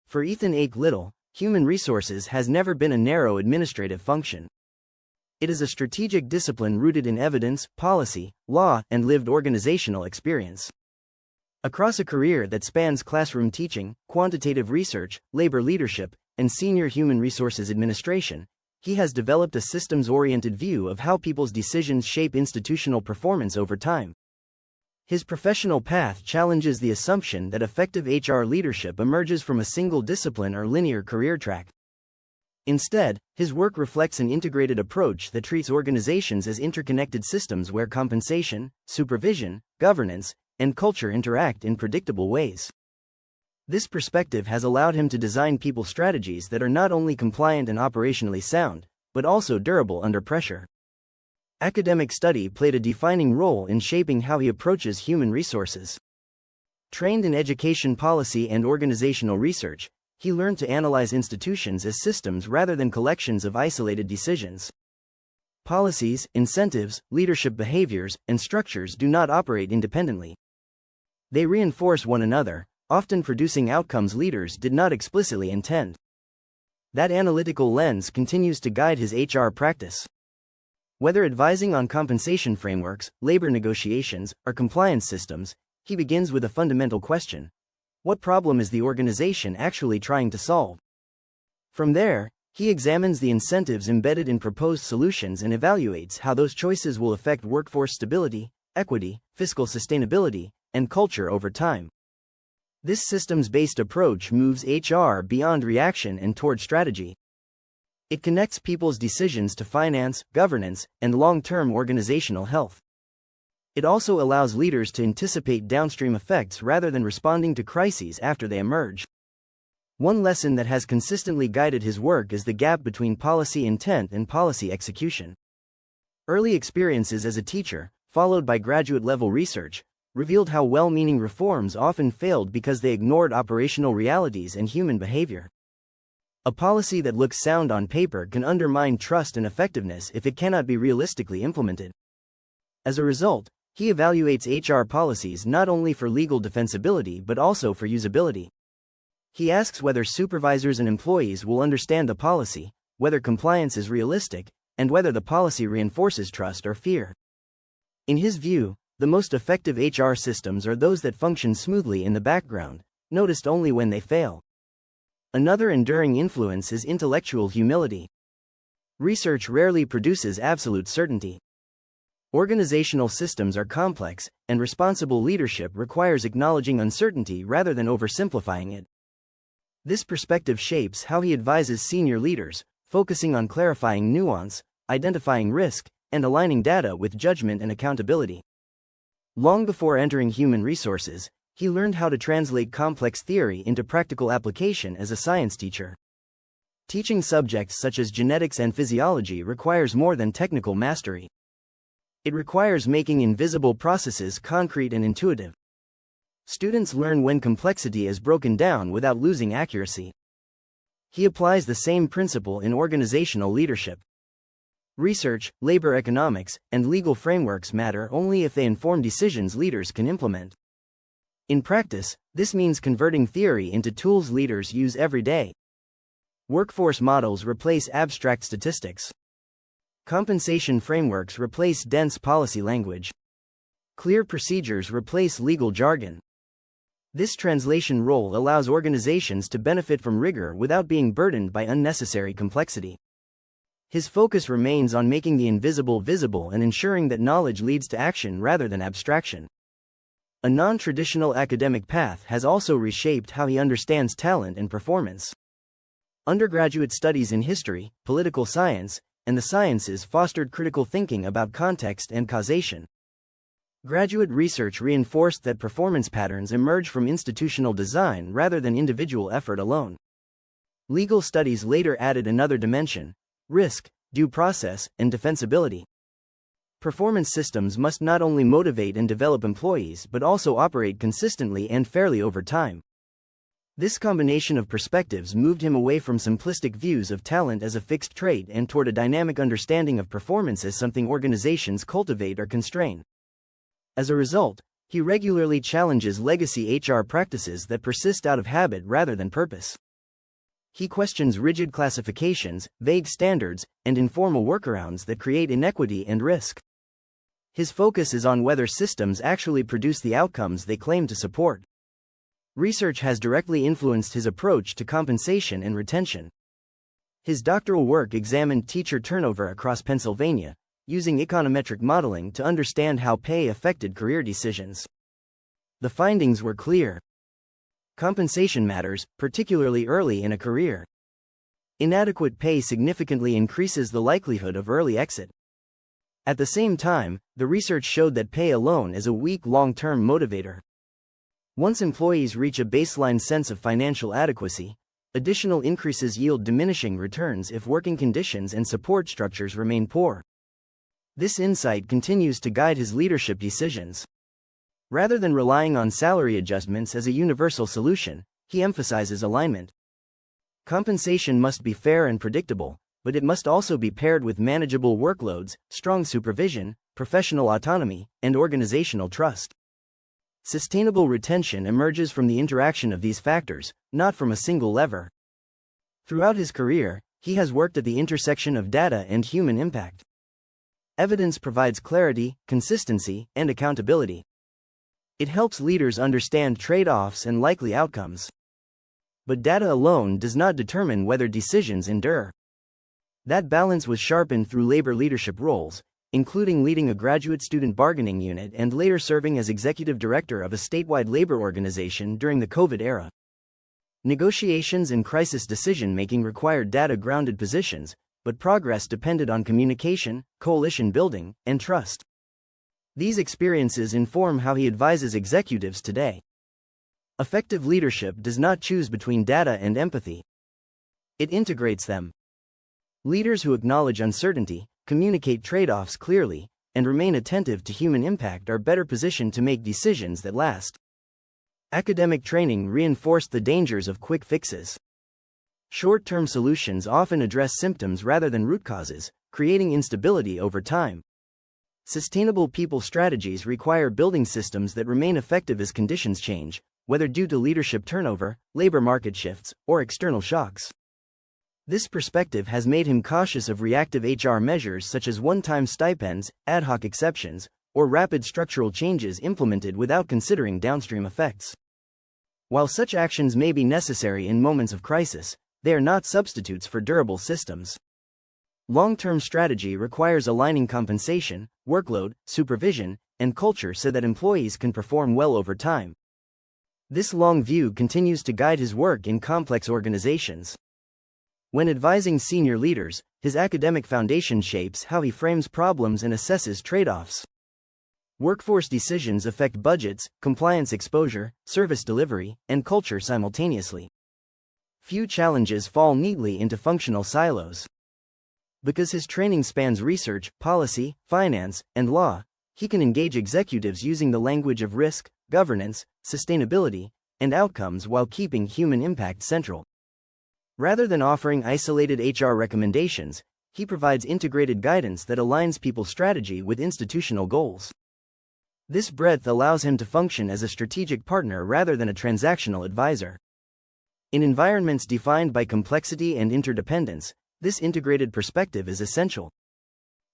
For Ethan Ake-Little, human resources has never been a narrow administrative function. It is a strategic discipline rooted in evidence, policy, law, and lived organizational experience. Across a career that spans classroom teaching, quantitative research, labor leadership, and senior human resources administration, he has developed a systems-oriented view of how people's decisions shape institutional performance over time. His professional path challenges the assumption that effective HR leadership emerges from a single discipline or linear career track. Instead, his work reflects an integrated approach that treats organizations as interconnected systems where compensation, supervision, governance, and culture interact in predictable ways. This perspective has allowed him to design people strategies that are not only compliant and operationally sound, but also durable under pressure. Academic study played a defining role in shaping how he approaches human resources. Trained in education policy and organizational research, he learned to analyze institutions as systems rather than collections of isolated decisions. Policies, incentives, leadership behaviors, and structures do not operate independently. They reinforce one another, often producing outcomes leaders did not explicitly intend. That analytical lens continues to guide his HR practice. Whether advising on compensation frameworks, labor negotiations, or compliance systems, he begins with a fundamental question: what problem is the organization actually trying to solve? From there, he examines the incentives embedded in proposed solutions and evaluates how those choices will affect workforce stability, equity, fiscal sustainability, and culture over time. This systems-based approach moves HR beyond reaction and toward strategy. It connects people's decisions to finance, governance, and long-term organizational health. It also allows leaders to anticipate downstream effects rather than responding to crises after they emerge. One lesson that has consistently guided his work is the gap between policy intent and policy execution. Early experiences as a teacher, followed by graduate-level research, revealed how well-meaning reforms often failed because they ignored operational realities and human behavior. A policy that looks sound on paper can undermine trust and effectiveness if it cannot be realistically implemented. As a result, he evaluates HR policies not only for legal defensibility but also for usability. He asks whether supervisors and employees will understand the policy, whether compliance is realistic, and whether the policy reinforces trust or fear. In his view, the most effective HR systems are those that function smoothly in the background, noticed only when they fail. Another enduring influence is intellectual humility. Research rarely produces absolute certainty. Organizational systems are complex, and responsible leadership requires acknowledging uncertainty rather than oversimplifying it. This perspective shapes how he advises senior leaders, focusing on clarifying nuance, identifying risk, and aligning data with judgment and accountability. Long before entering human resources, he learned how to translate complex theory into practical application as a science teacher. Teaching subjects such as genetics and physiology requires more than technical mastery. It requires making invisible processes concrete and intuitive. Students learn when complexity is broken down without losing accuracy. He applies the same principle in organizational leadership. Research, labor economics, and legal frameworks matter only if they inform decisions leaders can implement. In practice, this means converting theory into tools leaders use every day. Workforce models replace abstract statistics. Compensation frameworks replace dense policy language. Clear procedures replace legal jargon. This translation role allows organizations to benefit from rigor without being burdened by unnecessary complexity. His focus remains on making the invisible visible and ensuring that knowledge leads to action rather than abstraction. A non-traditional academic path has also reshaped how he understands talent and performance. Undergraduate studies in history, political science, and the sciences fostered critical thinking about context and causation. Graduate research reinforced that performance patterns emerge from institutional design rather than individual effort alone. Legal studies later added another dimension: risk, due process, and defensibility. Performance systems must not only motivate and develop employees but also operate consistently and fairly over time. This combination of perspectives moved him away from simplistic views of talent as a fixed trait and toward a dynamic understanding of performance as something organizations cultivate or constrain. As a result, he regularly challenges legacy HR practices that persist out of habit rather than purpose. He questions rigid classifications, vague standards, and informal workarounds that create inequity and risk. His focus is on whether systems actually produce the outcomes they claim to support. Research has directly influenced his approach to compensation and retention. His doctoral work examined teacher turnover across Pennsylvania, using econometric modeling to understand how pay affected career decisions. The findings were clear. Compensation matters, particularly early in a career. Inadequate pay significantly increases the likelihood of early exit. At the same time, the research showed that pay alone is a weak long-term motivator. Once employees reach a baseline sense of financial adequacy, additional increases yield diminishing returns if working conditions and support structures remain poor. This insight continues to guide his leadership decisions. Rather than relying on salary adjustments as a universal solution, he emphasizes alignment. Compensation must be fair and predictable, but it must also be paired with manageable workloads, strong supervision, professional autonomy, and organizational trust. Sustainable retention emerges from the interaction of these factors, not from a single lever. Throughout his career, he has worked at the intersection of data and human impact. Evidence provides clarity, consistency, and accountability. It helps leaders understand trade-offs and likely outcomes. But data alone does not determine whether decisions endure. That balance was sharpened through labor leadership roles, including leading a graduate student bargaining unit and later serving as executive director of a statewide labor organization during the COVID era. Negotiations and crisis decision-making required data-grounded positions, but progress depended on communication, coalition building, and trust. These experiences inform how he advises executives today. Effective leadership does not choose between data and empathy. It integrates them. Leaders who acknowledge uncertainty, communicate trade-offs clearly, and remain attentive to human impact are better positioned to make decisions that last. Academic training reinforced the dangers of quick fixes. Short-term solutions often address symptoms rather than root causes, creating instability over time. Sustainable people strategies require building systems that remain effective as conditions change, whether due to leadership turnover, labor market shifts, or external shocks. This perspective has made him cautious of reactive HR measures such as one-time stipends, ad hoc exceptions, or rapid structural changes implemented without considering downstream effects. While such actions may be necessary in moments of crisis, they are not substitutes for durable systems. Long-term strategy requires aligning compensation, workload, supervision, and culture so that employees can perform well over time. This long view continues to guide his work in complex organizations. When advising senior leaders, his academic foundation shapes how he frames problems and assesses trade-offs. Workforce decisions affect budgets, compliance exposure, service delivery, and culture simultaneously. Few challenges fall neatly into functional silos. Because his training spans research, policy, finance, and law, he can engage executives using the language of risk, governance, sustainability, and outcomes while keeping human impact central. Rather than offering isolated HR recommendations, he provides integrated guidance that aligns people's strategy with institutional goals. This breadth allows him to function as a strategic partner rather than a transactional advisor. In environments defined by complexity and interdependence, this integrated perspective is essential.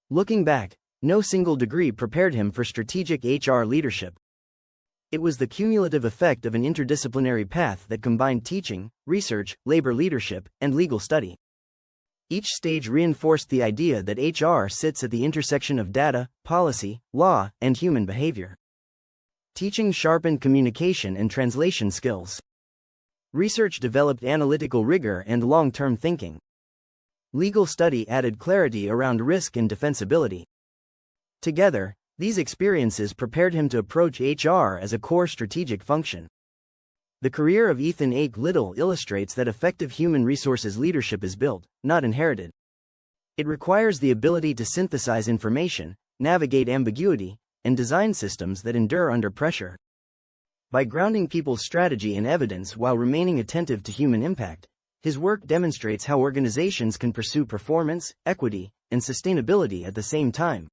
Looking back, no single degree prepared him for strategic HR leadership. It was the cumulative effect of an interdisciplinary path that combined teaching, research, labor leadership, and legal study. Each stage reinforced the idea that HR sits at the intersection of data, policy, law, and human behavior. Teaching sharpened communication and translation skills. Research developed analytical rigor and long-term thinking. Legal study added clarity around risk and defensibility. Together, these experiences prepared him to approach HR as a core strategic function. The career of Ethan Ake-Little illustrates that effective human resources leadership is built, not inherited. It requires the ability to synthesize information, navigate ambiguity, and design systems that endure under pressure. By grounding people's strategy in evidence while remaining attentive to human impact, his work demonstrates how organizations can pursue performance, equity, and sustainability at the same time.